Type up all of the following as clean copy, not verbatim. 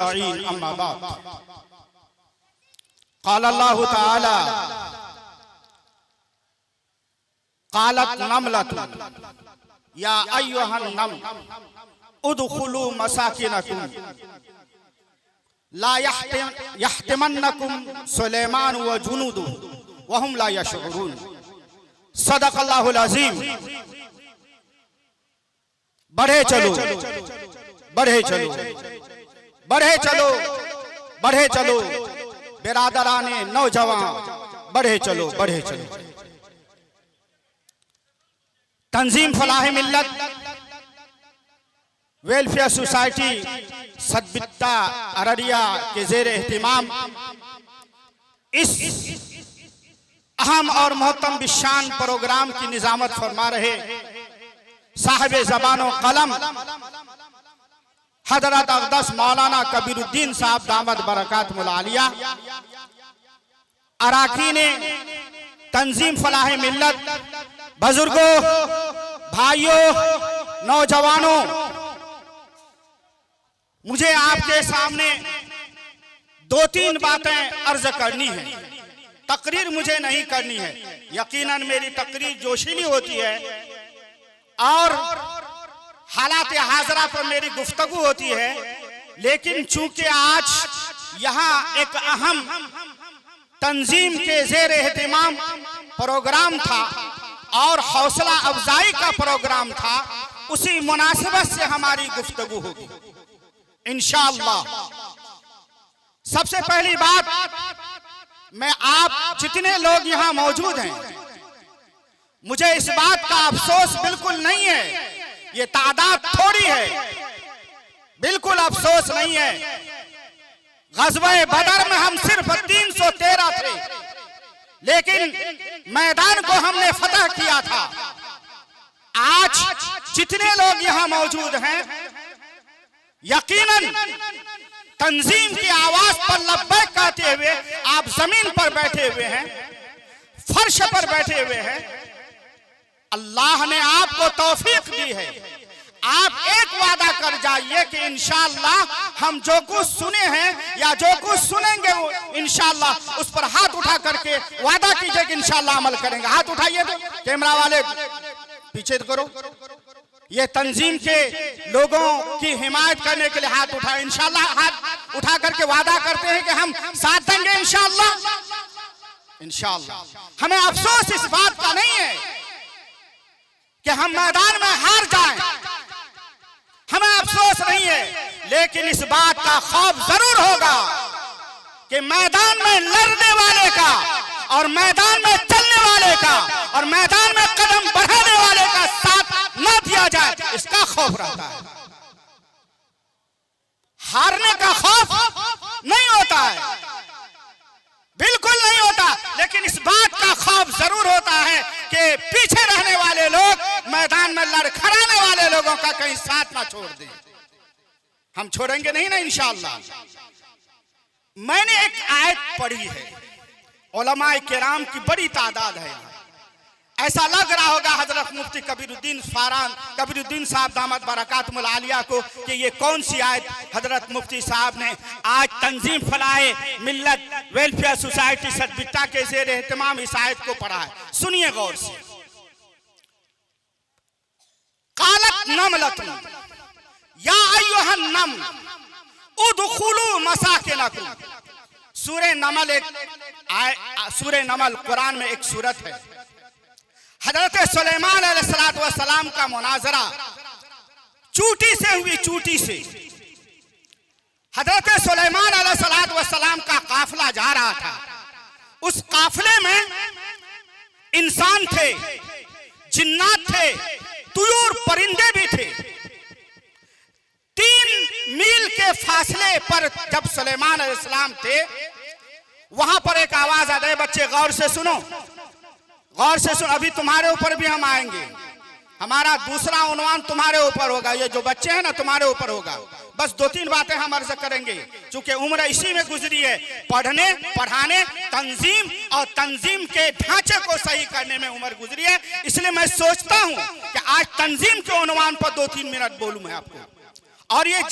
अम्मा बाद क़ाल अल्लाहु तआला क़ालत नमलतुन या अय्युहन नम उदखुलू मसाकिनकुम ला यहतिमन्नकुम सुलैमान व जुनूदु वहुम ला यशऊरून। सदक़ल्लाहुल अज़ीम। बढ़े चलो बढ़े चलो बढ़े चलो बढ़े चलो बिरादराने नौजवान, बढ़े चलो बढ़े चलो। तंजीम फलाह मिल्लत वेलफेयर सोसाइटी सदबित्ता अररिया के ज़ेर एहतिमाम इस अहम और मोहतम बिशान प्रोग्राम की निजामत फरमा रहे साहिब ज़बानो कलम हजरत अक़दस मौलाना कबीरुद्दीन साहब दामद बरकातुहुल आलिया, अराकीन तंजीम फलाह मिल्लत, बुजुर्गों, भाइयों, नौजवानों, मुझे आपके सामने दो तीन बातें अर्ज करनी है। तकरीर मुझे नहीं करनी है, यकीनन मेरी तकरीर जोशीली होती है और हालात हाजरा पर मेरी गुफ्तगू होती है, लेकिन चूंकि आज यहाँ एक अहम तंजीम के ज़ेर एहतिमाम प्रोग्राम था और हौसला अफजाई का प्रोग्राम था, उसी मुनासिबत से हमारी गुफ्तगू होगी इंशाअल्लाह। सबसे पहली बात, मैं आप जितने लोग यहाँ मौजूद हैं, मुझे इस बात का अफसोस बिल्कुल नहीं है, ये तादाद थोड़ी है, बिल्कुल अफसोस नहीं है। ग़ज़वा बदर में हम सिर्फ 313 थे, लेकिन मैदान को हमने फतह किया था। आज जितने लोग यहाँ मौजूद हैं, यकीनन तंजीम की आवाज पर लब्बैक कहते हुए आप जमीन पर बैठे हुए हैं, फर्श पर बैठे हुए हैं। अल्लाह ने आपको तौफीक दी है। आप एक वादा कर जाइए कि इंशाअल्लाह हम जो कुछ सुने हैं या जो कुछ सुनेंगे वो इंशाअल्लाह उस पर हाथ उठा करके वादा कीजिए कि इंशाअल्लाह अमल करेंगे। हाथ उठाइए, तो कैमरा वाले पीछे करो। ये तंजीम के लोगों की हिमायत करने के लिए हाथ उठाए, इंशाअल्लाह हाथ उठा करके वादा करते हैं कि हम साथ देंगे इंशाअल्लाह। इंशाअल्लाह हमें अफसोस इस बात का नहीं है कि हम मैदान में हार जाएं, हमें अफसोस नहीं है, लेकिन इस बात का खौफ जरूर होगा कि मैदान में लड़ने वाले का और मैदान में चलने वाले का और मैदान में कदम बढ़ाने वाले का साथ न दिया जाए, इसका खौफ रहता है। हारने का खौफ नहीं होता है, बिल्कुल नहीं होता, लेकिन इस बात का खौफ जरूर होता है कि पीछे रहने वाले लोग मैदान में लड़खड़ाने वाले लोगों का कहीं साथ ना छोड़ दें। हम छोड़ेंगे नहीं ना इंशाअल्लाह। मैंने एक आयत पढ़ी है, उलमाए किराम की बड़ी तादाद है यहाँ। ऐसा लग रहा होगा हजरत मुफ्ती कबीरुद्दीन साहब दामद बरकातुहुल आलिया को कि ये कौन सी आयत हजरत मुफ्ती साहब ने आज तंजीम फलाहे मिल्लत वेलफेयर सोसाइटी सदबिट्टा के ज़ेर एहतिमाम इस आयत को पढ़ा है। सुनिए गौर से। क़ालत नमलतुन या अय्युहन नम उदखुलू मसाकिनकुम। सूरे नमल कुरान में एक सूरत है। हजरत सुलेमान अलैहिस्सलाम का मुनाजरा चूटी से हुई, चूटी से। हजरत सुलेमान अलैहिस्सलाम का काफिला जा रहा था, उस काफिले में इंसान थे, जिन्नात थे, तुयूर परिंदे भी थे। 3 मील के फासले पर जब सुलेमान अलैहिस्सलाम थे, वहां पर एक आवाज आ गई, बच्चे गौर से सुनो, गौर से सुनो, अभी तुम्हारे ऊपर भी हम आएंगे, हमारा दूसरा उन्वान तुम्हारे ऊपर होगा, ये जो बच्चे हैं ना तुम्हारे ऊपर होगा। बस 2-3 बातें हम अर्ज करेंगे, चूंकि उम्र इसी में गुजरी है, पढ़ने पढ़ाने तंजीम और तंजीम के ढांचे को सही करने में उम्र गुजरी है। इसलिए मैं सोचता हूं कि आज तंजीम के उन्वान पर 2-3 मिनट बोलूं मैं आपको। और ये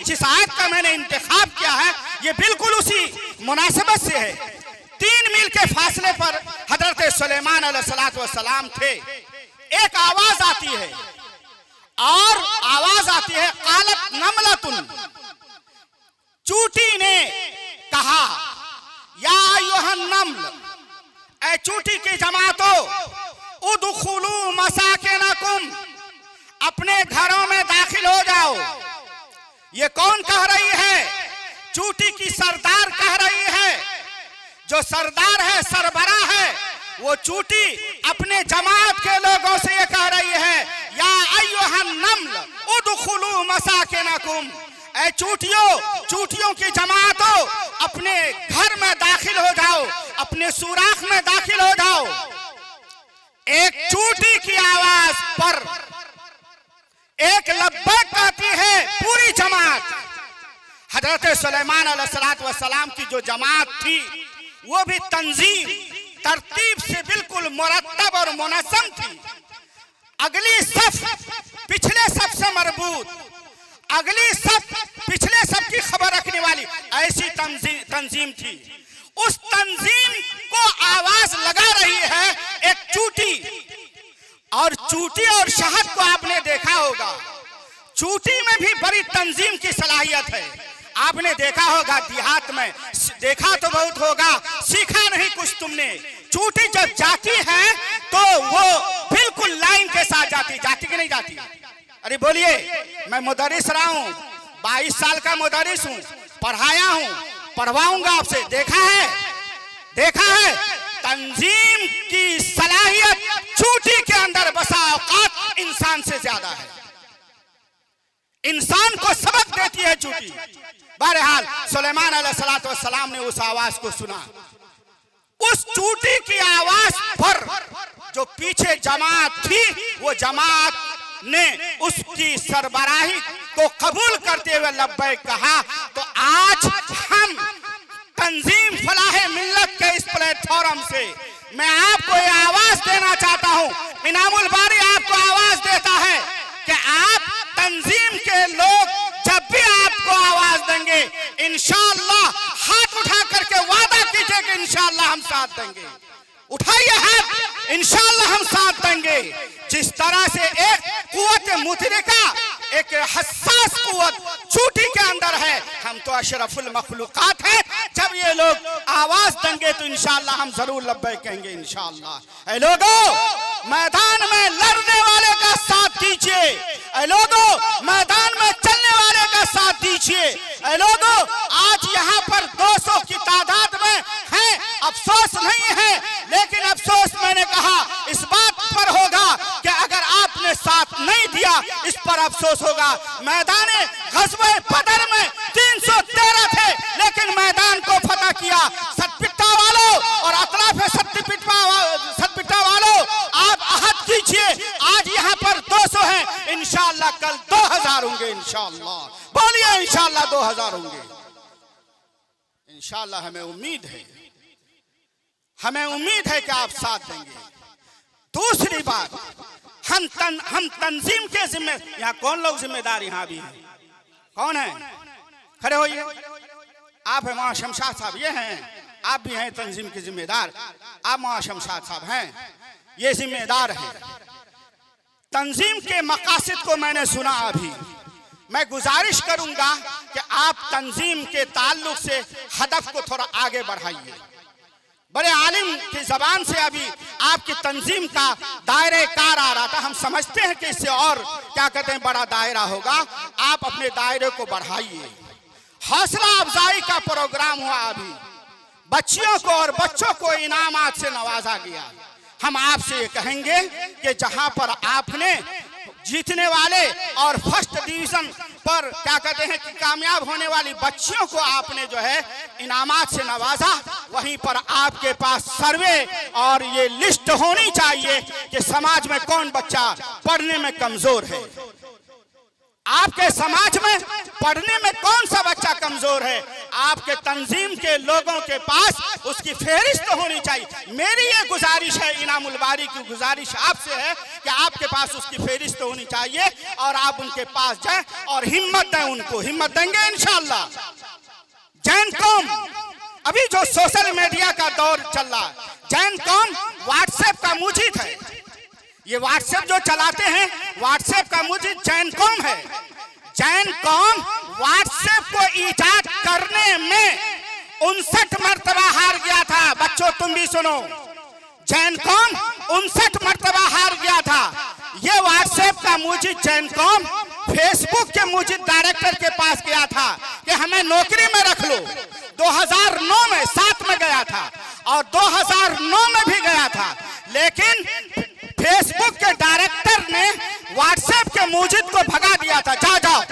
जिस आयत का मैंने इंतखाब किया है ये बिल्कुल उसी मुनासिबत से है। 3 मील के फासले पर हजरत सुलेमान अलैहिस्सलाम थे। एक आवाज आती है और आवाज आती है कालत नमलतुन, चूटी ने कहा, या अय्युहन नम्ल, ऐ चूटी की जमातो, उदखुलू मसाकिनकुम, अपने घरों में दाखिल हो जाओ। ये कौन कह रही है? चूटी की सरदार कह रही है। जो सरदार है, सरबरा है, वो चूटी अपने जमात के लोगों से ये कह रही है, या अय्युहन नम्ल उदखुलू मसाकिनकुम, ऐ चूटियों की जमातों, अपने घर में दाखिल हो जाओ, अपने सुराख में दाखिल हो जाओ। एक चूटी की आवाज पर एक लब्बैक कहती है पूरी जमात। हजरत सुलेमान अलैहिस्सलाम की जो जमात थी वो भी तंजीम तरतीब से बिल्कुल मुरत्तब और मुनज़्ज़म थी। अगली सफ पिछले सफ से मरबूत, अगली सफ पिछले सफ की खबर रखने वाली, ऐसी तंजीम थी। उस तंजीम को आवाज लगा रही है एक चूटी। और चूटी और शहद को आपने देखा होगा, चूटी में भी बड़ी तंजीम की सलाहियत है। आपने देखा होगा देहात में, देखा तो बहुत होगा, सीखा नहीं कुछ तुमने। चूटी जब जाती है तो वो बिल्कुल लाइन के साथ जाती कि नहीं जाती? अरे बोलिए, मैं मुदर्रिस रहा हूँ, 22 साल का मुदर्रिस हूँ, पढ़ाया हूँ, पढ़वाऊंगा आपसे। देखा है तंजीम की सलाहियत चूटी के अंदर बसा औकात इंसान से ज्यादा है। इंसान को सबक देती है चूटी। बहरहाल सुलेमान अलैहिस्सलाम ने उस आवाज को सुना। उस चूटी की आवाज पर जो पीछे जमात थी, वो जमात ने उसकी सरबराही को कबूल करते हुए लब्बैक कहा। तो आज हम तंजीम फलाह मिल्लत के इस प्लेटफॉर्म से मैं आपको ये आवाज देना चाहता हूं, इनामुल बारी आपको आवाज देता है कि आप तंजीम के लोग जब भी आपको आवाज देंगे, इंशाअल्लाह हाथ उठा करके वादा कीजिए कि इंशाअल्लाह हम साथ देंगे। उठाइए हाथ, इंशाअल्लाह हम साथ देंगे। जिस तरह से एक कुव्वत मुतरिका, एक हसास कुव्वत चूटी के अंदर है, हम तो अशरफुल मखलूकात हैं। जब ये लोग आवाज देंगे तो इंशाअल्लाह हम जरूर लब्बैक कहेंगे इंशाअल्लाह। ऐ लोगों, मैदान में लड़ने वाले का साथ दीजिए। ऐ लोगों, मैदान में चलने वाले का साथ दीजिए। ऐ लोगों, आज यहाँ पर 200 की तादाद में हैं, अफसोस नहीं है, लेकिन अफसोस मैंने कहा इस बात पर होगा कि अगर आपने साथ नहीं दिया, इस पर अफसोस होगा। मैदाने ग़ज़वे बदर में 313 थे, लेकिन मैदान को फतह किया। सतपिट्टा वालों और अतलाफ सतपिट्टा वालों, आप अहद कीजिए, आज यहाँ पर 200 हैं, इंशाअल्लाह कल 2000 होंगे। इंशाअल्लाह बोलिए, इंशाअल्लाह 2000 होंगे। इंशाअल्लाह हमें उम्मीद है कि आप साथ देंगे। दूसरी बात, हम तंजीम के जिम्मे, यहाँ कौन लोग जिम्मेदार यहाँ भी हैं? कौन है? खड़े होइए। आप हैं मौलाना शमशाद साहब, ये हैं, आप भी हैं तंजीम के जिम्मेदार। आप मौलाना शमशाद साहब हैं, ये जिम्मेदार हैं। तंजीम के मकासद को मैंने सुना। अभी मैं गुजारिश करूंगा कि आप तंजीम के ताल्लुक से हदफ को थोड़ा आगे बढ़ाइए। बड़े आलिम की जबान से अभी आपकी तंजीम का दायरे कार आ रहा था। हम समझते हैं कि इससे और क्या कहते हैं बड़ा दायरा होगा। आप अपने दायरे को बढ़ाइए। हौसला अफजाई का प्रोग्राम हुआ, अभी बच्चियों को और बच्चों को इनामात से नवाजा गया। हम आपसे ये कहेंगे कि जहां पर आपने जीतने वाले और फर्स्ट डिवीजन पर क्या कहते हैं कि कामयाब होने वाली बच्चियों को आपने जो है इनामात से नवाजा, वहीं पर आपके पास सर्वे और ये लिस्ट होनी चाहिए कि समाज में कौन बच्चा पढ़ने में कमजोर है। आपके समाज में पढ़ने में कौन सा बच्चा कमजोर है, आपके तंजीम के लोगों के पास उसकी फहरिस्त होनी चाहिए। मेरी ये गुजारिश है, इनामुल बारी की गुजारिश आपसे है कि आपके पास उसकी फहरिस्त होनी चाहिए और आप उनके पास जाएं और हिम्मत दें, उनको हिम्मत देंगे इंशाअल्लाह। जैन कौम, अभी जो सोशल मीडिया का दौर चल रहा है, जैन कौम व्हाट्सएप का मुजीद है। ये व्हाट्सएप जो चलाते हैं, व्हाट्सएप का मुजीद जैन कौम है। जैन कौम व्हाट्सएप को ईजाद करने में 59 मरतबा हार गया था। बच्चों तुम भी सुनो, जैन कौम 59 मरतबा हार गया था। ये व्हाट्सएप का मुजीद जैन कौम फेसबुक के मुजीद डायरेक्टर के पास गया था कि हमें नौकरी में रख लो। 2009 में 7 में गया था और 2009 में भी गया था, लेकिन फेसबुक के डायरेक्टर ने व्हाट्सएप के मुजीद को भगा दिया था, जाओ।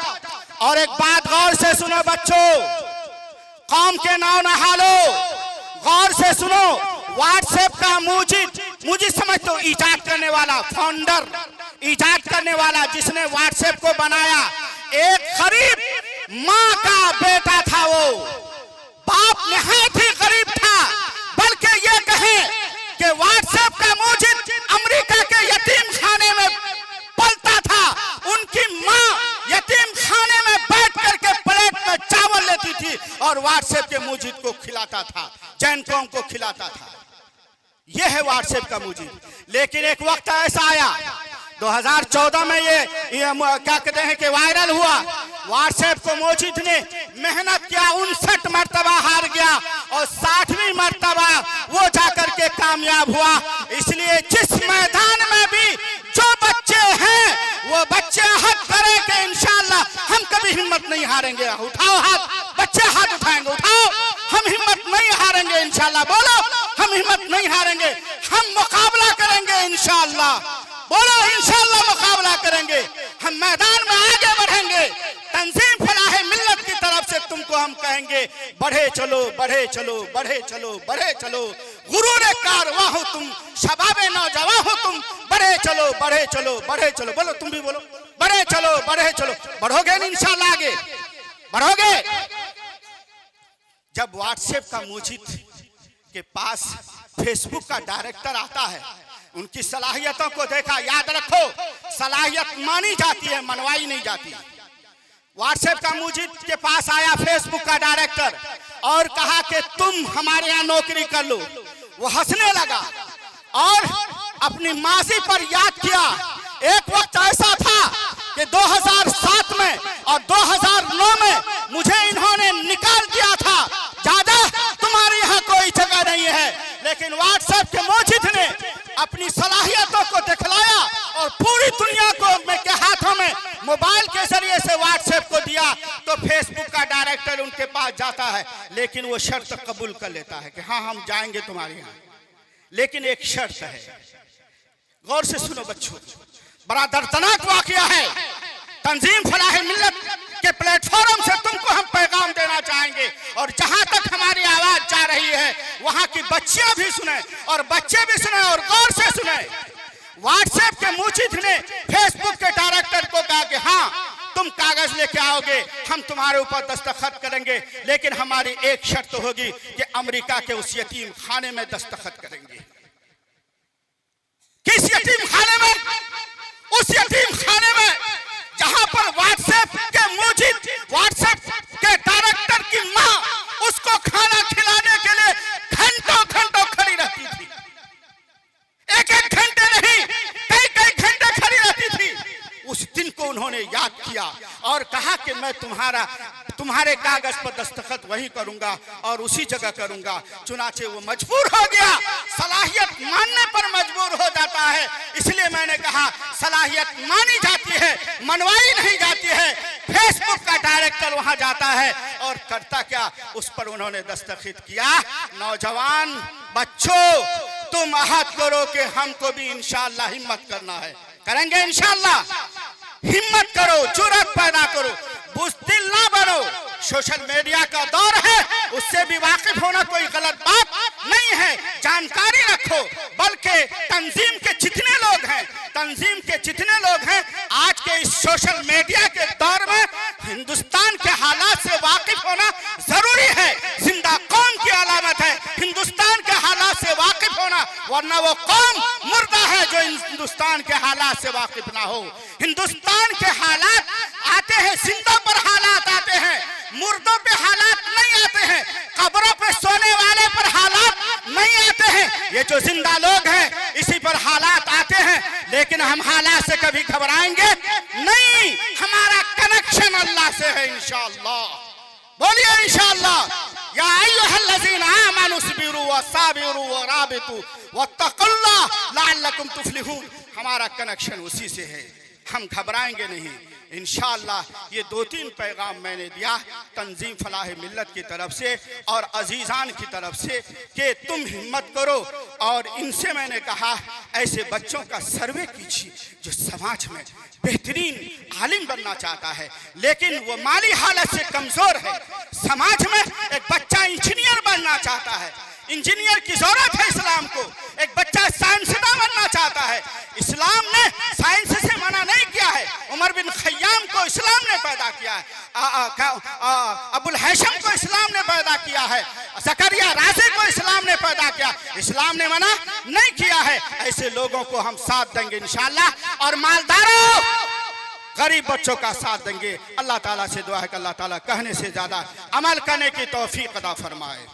और एक बात गौर से सुनो बच्चों, कौम के नाव न हालो, गौर से सुनो। व्हाट्सएप का मुजीद समझ तो ईजाद करने वाला, फाउंडर, ईजाद करने वाला जिसने व्हाट्सएप को बनाया, एक गरीब माँ का बेटा था। वो बाप निहायत ही गरीब था, बल्कि ये कहें कि व्हाट्सएप का मुजीद अमेरिका के यतीम खाने में पलता था। उनकी माँ यतीम खाने में बैठ करके प्लेट में चावल लेती थी और व्हाट्सएप के मुजीद को खिलाता था, जैन कौम को खिलाता था। यह है व्हाट्सएप का मुजीद। लेकिन एक वक्त ऐसा आया 2014 में ये क्या कहते हैं कि वायरल हुआ। व्हाट्सएप को मुजीद ने मेहनत किया, 59 मरतबा हार गया और 60वीं मरतबा वो जाकर के कामयाब हुआ। इसलिए जिस मैदान में भी जो बच्चे हैं वो बच्चे हक करें कि इंशाअल्लाह हम कभी हिम्मत नहीं हारेंगे। उठाओ हाथ, बच्चे हाथ उठाएंगे, उठाओ। हम हिम्मत नहीं हारेंगे इंशाअल्लाह, बोलो हम हिम्मत नहीं हारेंगे, हम मुकाबला करेंगे इंशाअल्लाह, बोलो इंशाअल्लाह मुकाबला करेंगे। हम मैदान में आगे बढ़ेंगे। तंजीम फलाह मिल्लत की तरफ से तुमको हम कहेंगे बढ़े चलो, बढ़े चलो, बढ़े चलो, बढ़े चलो। गुरूरे कारवां हो तुम, शबाबे नौजवान हो तुम, बढ़े चलो, बढ़े चलो, बढ़े चलो। बोलो तुम भी बोलो, बढ़े चलो, बढ़े चलो। बढ़ोगे इंशाअल्लाह, आगे बढ़ोगे। जब व्हाट्सएप का मुजीद के पास फेसबुक का डायरेक्टर आता है, उनकी सलाहियतों को देखा। याद रखो, सलाहियत मानी जाती है, मनवाई नहीं जाती। व्हाट्सएप का मुजीद के पास आया फेसबुक का डायरेक्टर और कहा कि तुम हमारे यहाँ नौकरी कर लो। वो हंसने लगा और अपनी माजी पर याद किया। एक वक्त ऐसा था कि 2007 में और 2009 में मुझे इन्होंने निकाल दिया था, ज्यादा तुम्हारे यहाँ कोई जगह नहीं है। लेकिन व्हाट्सएप के मुजीद ने अपनी सलाहियतों को दिखलाया और पूरी दुनिया को के हाथों में मोबाइल के जरिए से व्हाट्सएप को दिया। तो फेसबुक का डायरेक्टर उनके पास जाता है, लेकिन वो शर्त कबूल कर लेता है कि हाँ हम जाएंगे तुम्हारे यहाँ, लेकिन एक शर्त है। गौर से सुनो बच्चों, बड़ा दर्दनाक वाकया है। तंजीम फलाह मिल्लत के प्लेटफॉर्म से तुमको हम पैगाम देना चाहेंगे और जहां तक हमारी आवाज जा रही है वहां की बच्चियां भी सुने और बच्चे भी सुने और गौर से सुने। व्हाट्सएप के मुजीद ने फेसबुक के डायरेक्टर को कहा कि हाँ तुम कागज लेके आओगे, हम तुम्हारे ऊपर दस्तखत करेंगे, लेकिन हमारी एक शर्त होगी कि अमेरिका के उस यतीम खाने में दस्तखत करेंगे। किस यतीम खाने में? उस यतीम खाने में जहां पर व्हाट्सएप के मुजीद, व्हाट्सएप के डायरेक्टर की मां उसको खाना खिलाने के लिए घंटों घंटों खड़ी रहती थी। एक एक घंटे नहीं, कई कई घंटे खड़ी रहती थी। उस दिन को उन्होंने याद किया और कहा कि मैं तुम्हारे कागज पर दस्तखत वहीं करूंगा और उसी जगह करूंगा। चुनाचे वो मजबूर हो गया, सलाहियत मानने पर मजबूर हो जाता है। इसलिए मैंने कहा सलाहियत मानी जाती है, मनवाई नहीं जाती है। फेसबुक का डायरेक्टर वहां जाता है और करता क्या, उस पर उन्होंने दस्तखत किया। नौजवान बच्चों, तुम अहद करो कि हमको भी इंशाअल्लाह हिम्मत करना है, करेंगे इंशाअल्लाह। हिम्मत करो, जुर्रत पैदा करो, बुज़दिल ना बनो। सोशल मीडिया का दौर है, उससे भी वाकिफ होना कोई गलत बात नहीं है। जानकारी रखो, बल्कि तंजीम के जितने लोग हैं आज के इस सोशल मीडिया के दौर में हिंदुस्तान के हालात से वाकिफ होना जरूरी वरना वो कौम मुर्दा है जो हिंदुस्तान के हालात से वाकिफ ना हो। हिंदुस्तान के हालात आते हैं, जिंदों पर हालात आते हैं, मुर्दों पे हालात नहीं आते हैं, कब्रों पे सोने वाले पर हालात नहीं आते हैं। ये जो जिंदा लोग हैं इसी पर हालात आते हैं, लेकिन हम हालात से कभी घबराएंगे नहीं। हमारा कनेक्शन अल्लाह से है इंशाअल्लाह। बोलिए इंशाअल्लाह। या अय्युहल्लज़ीना आमनू सबिरू वसाबिरू वराबितू वत्तकुल्लाह लअल्लकुम तुफ्लिहून। हमारा कनेक्शन उसी से है, हम घबराएंगे नहीं इंशाअल्लाह। ये 2-3 पैगाम मैंने दिया तंजीम फलाह मिल्लत की तरफ से और अजीज़ान की तरफ से कि तुम हिम्मत करो। और इनसे मैंने कहा ऐसे बच्चों का सर्वे कीजिए जो समाज में बेहतरीन आलिम बनना चाहता है लेकिन वो माली हालत से कमज़ोर है। समाज में एक बच्चा इंजीनियर बनना चाहता है, इंजीनियर की जरूरत है इस्लाम को। एक बच्चा साइंसदान बनना चाहता है, इस्लाम ने साइंस से मना नहीं किया है। उमर बिन खय्याम को इस्लाम ने पैदा किया है, अबुल हैशम को इस्लाम ने पैदा किया है, ज़करिया राज़ी को इस्लाम ने पैदा किया, इस्लाम ने मना नहीं किया है। ऐसे लोगों को हम साथ देंगे इंशाअल्लाह। और मालदारों, गरीब बच्चों का साथ देंगे। अल्लाह ताला से दुआ है कि अल्लाह ताला कहने से ज्यादा अमल करने की तौफीक अता फरमाए।